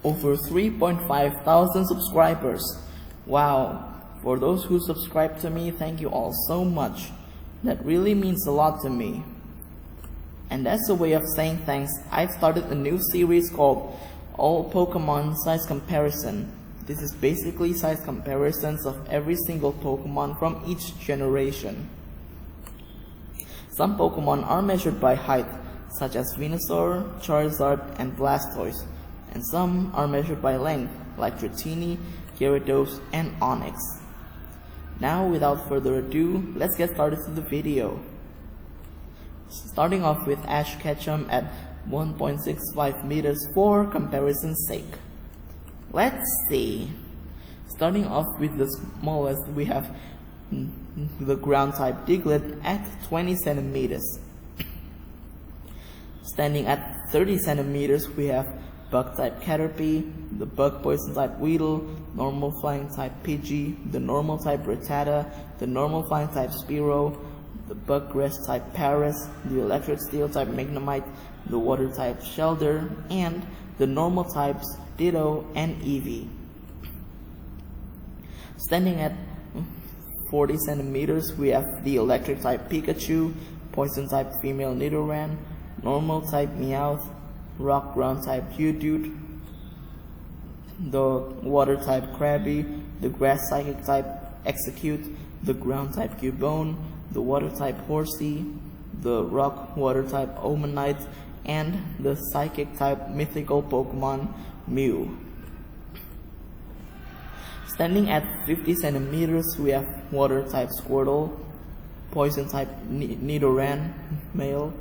over 3.5 thousand subscribers. Wow, for those who subscribe to me, thank you all so much. That really means a lot to me. And as a way of saying thanks, I've started a new series called All Pokemon Size Comparison. This is basically size comparisons of every single Pokemon from each generation. Some Pokemon are measured by height, such as Venusaur, Charizard, and Blastoise, and some are measured by length, like Dratini, Gyarados, and Onix. Now, without further ado, let's get started to the video. Starting off with Ash Ketchum at 1.65 meters for comparison's sake. Let's see. Starting off with the smallest, we have the ground type Diglett at 20 centimeters. Standing at 30 centimeters, we have bug type Caterpie, the bug poison type Weedle, normal flying type Pidgey, the normal type Rattata, the normal flying type Spearow, the bug grass type Paras, the electric steel type Magnemite, the water type Shelder, and the normal types Ditto and Eevee. Standing at 40 centimeters, we have the electric type Pikachu, poison type female Nidoran, normal type Meowth, rock ground type Geodude, the water type Krabby, the grass psychic type Execute, the ground type Cubone, the water type Horsey, the rock water type Omanite, and the psychic type mythical Pokemon Mew. Standing at 50 centimeters, we have water type Squirtle, poison type Nidoran male,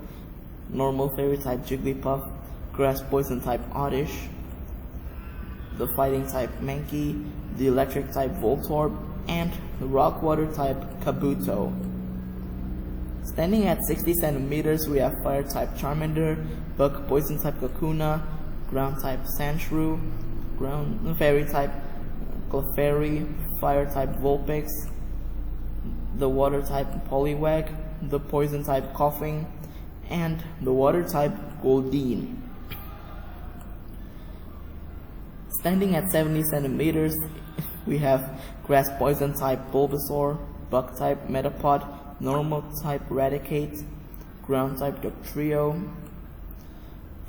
normal fairy type Jigglypuff, grass poison type Oddish, the fighting type Mankey, the electric type Voltorb, and the rock water type Kabuto. Standing at 60 centimeters, we have fire type Charmander, bug poison type Kakuna, ground type Sandshrew, ground fairy type Clefairy, fire type Vulpix, the water type Poliwag, the poison type Coughing, and the water type Goldeen. Standing at 70 centimeters, we have grass poison type Bulbasaur, bug type Metapod, normal type Raticate, ground type Dugtrio,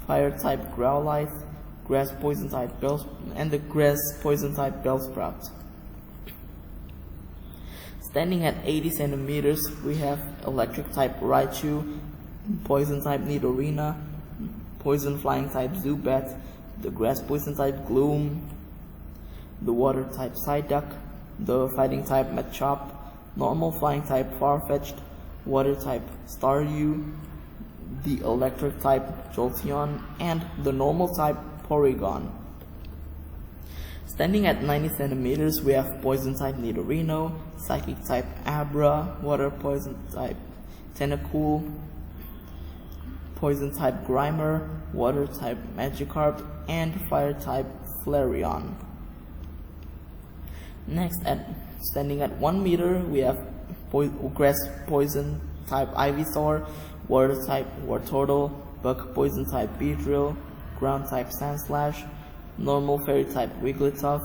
fire type Growlithe, grass poison type and the grass poison type Bellsprout. Standing at 80 centimeters, we have electric type Raichu, poison type Nidorina, poison flying type Zubat, the grass poison type Gloom, the water type Psyduck, the fighting type Machop, normal flying type Farfetch'd, water type Staryu, the electric type Jolteon, and the normal type Porygon. Standing at 90 centimeters, we have poison type Nidorino, psychic type Abra, water poison type Tentacool, poison type Grimer, water type Magikarp, and fire type Flareon. Next, standing at 1 meter, we have grass poison type Ivysaur, water type Wartortle, bug poison type Beedrill, ground type Sandslash, normal fairy type Wigglytuff,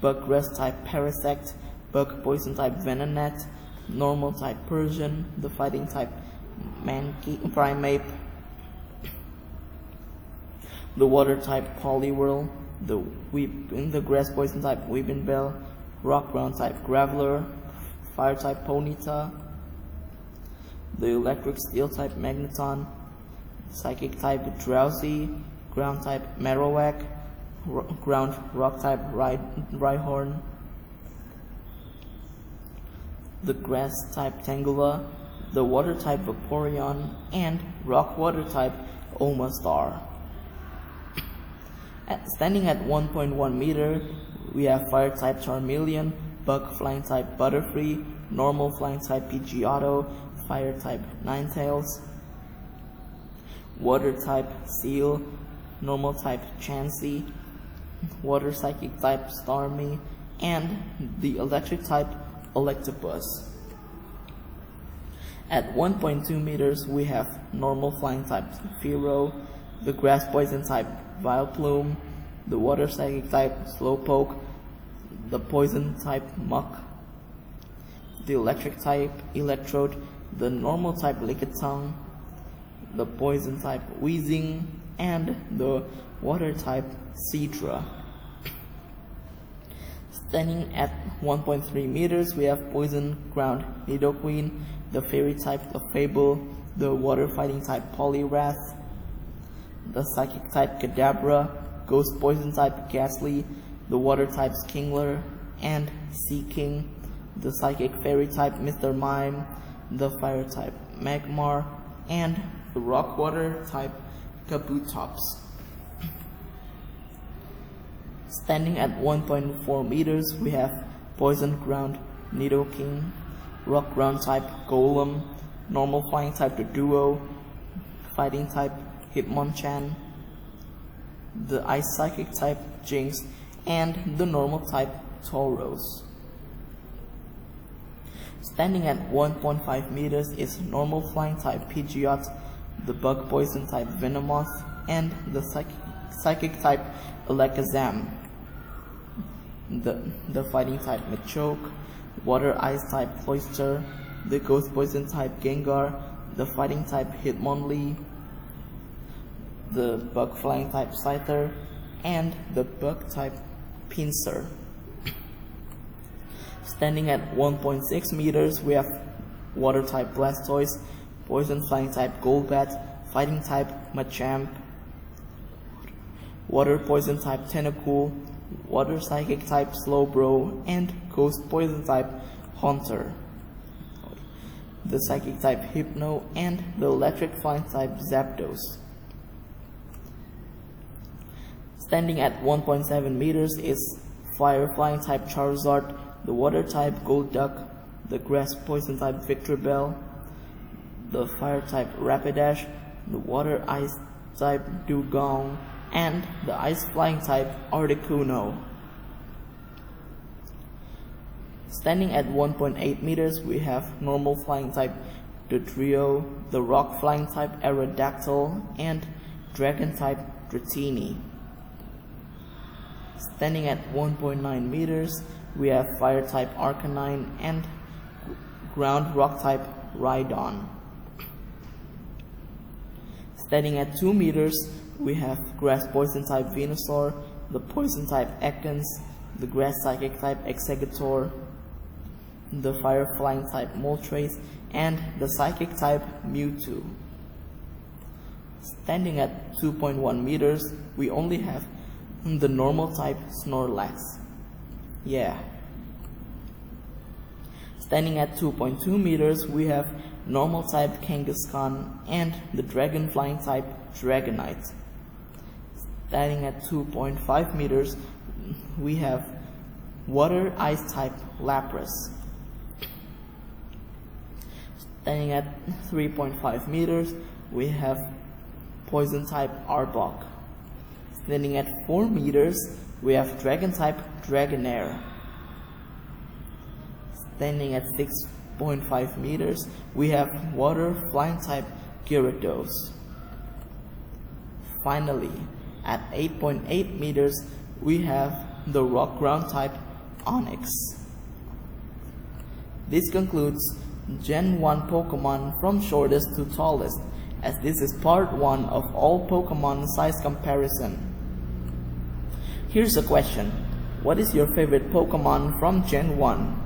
bug grass type Parasect, bug poison type Venonat, normal type Persian, the fighting type Primeape, the water type Poliwhirl, the grass poison type Weepinbell, rock ground type Graveler, fire type Ponyta, the electric steel type Magneton, psychic type Drowsy, ground type Marowak, ground rock type Rhyhorn, the grass type Tangela, the water type Vaporeon, and rock water type Omastar. Standing at 1.1 meter, we have fire type Charmeleon, bug flying type Butterfree, normal flying type Pidgeotto, fire type Ninetales, water type Seal, normal type Chansey, water psychic type Starmie, and the electric type Electabuzz. At 1.2 meters, we have normal flying type Fearow, the grass poison type Vileplume, the water psychic type Slowpoke, the poison type Muck, the electric type Electrode, the normal type Lickitung, the poison type Weezing, and the water type Seadra. Standing at 1.3 meters, we have poison ground Nidoqueen, the fairy type Fable, the water fighting type Poliwrath, the psychic type Kadabra, ghost poison type Ghastly, the water types Kingler and Seaking, the psychic fairy type Mr. Mime, the fire type Magmar, and the rock water type Kabutops. Standing at 1.4 meters, we have poison ground Nidoking, rock ground type Golem, normal flying type Doduo, fighting type Hitmonchan, the ice psychic type Jinx, and the normal type Tauros. Standing at 1.5 meters is normal flying type Pidgeot, the bug poison type Venomoth, and the psychic type Alakazam, the fighting type Machoke, water ice type Cloyster, the ghost poison type Gengar, the fighting type Hitmonlee, the bug flying type Scyther, and the bug type Pinsir. Standing at 1.6 meters, we have water type Blastoise, poison flying type Golbat, fighting type Machamp, water poison type Tentacool, water psychic type Slowbro, and ghost poison type Haunter, the psychic type Hypno, and the electric flying type Zapdos. Standing at 1.7 meters is fire flying type Charizard, the water type Golduck, the grass poison type Victreebel, the fire type Rapidash, the water ice type Dugong, and the ice flying type Articuno. Standing at 1.8 meters, we have normal flying type Dodrio, the rock flying type Aerodactyl, and dragon type Dratini. Standing at 1.9 meters, we have fire type Arcanine and ground rock type Rhydon. Standing at 2 meters, we have grass poison type Venusaur, the poison type Ekans, the grass psychic type Exeggutor, the fire flying type Moltres, and the psychic type Mewtwo. Standing at 2.1 meters, we only have the normal type Snorlax. Yeah. Standing at 2.2 meters, we have normal type Kangaskhan and the dragon flying type Dragonite. Standing at 2.5 meters, we have water ice type Lapras. Standing at 3.5 meters, we have poison type Arbok. Standing at 4 meters, we have dragon type Dragonair. Standing at 6.5 meters, we have water flying type Gyarados. Finally, at 8.8 meters, we have the rock ground type Onix. This concludes Gen 1 Pokemon from shortest to tallest, as this is part 1 of all Pokemon size comparison. Here's a question: what is your favorite Pokemon from Gen 1?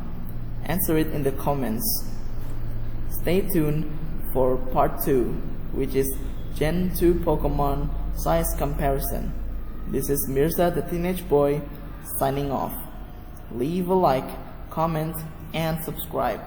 Answer it in the comments. Stay tuned for part 2, which is Gen 2 Pokemon size comparison. This is Mirza the Teenage Boy signing off. Leave a like, comment, and subscribe.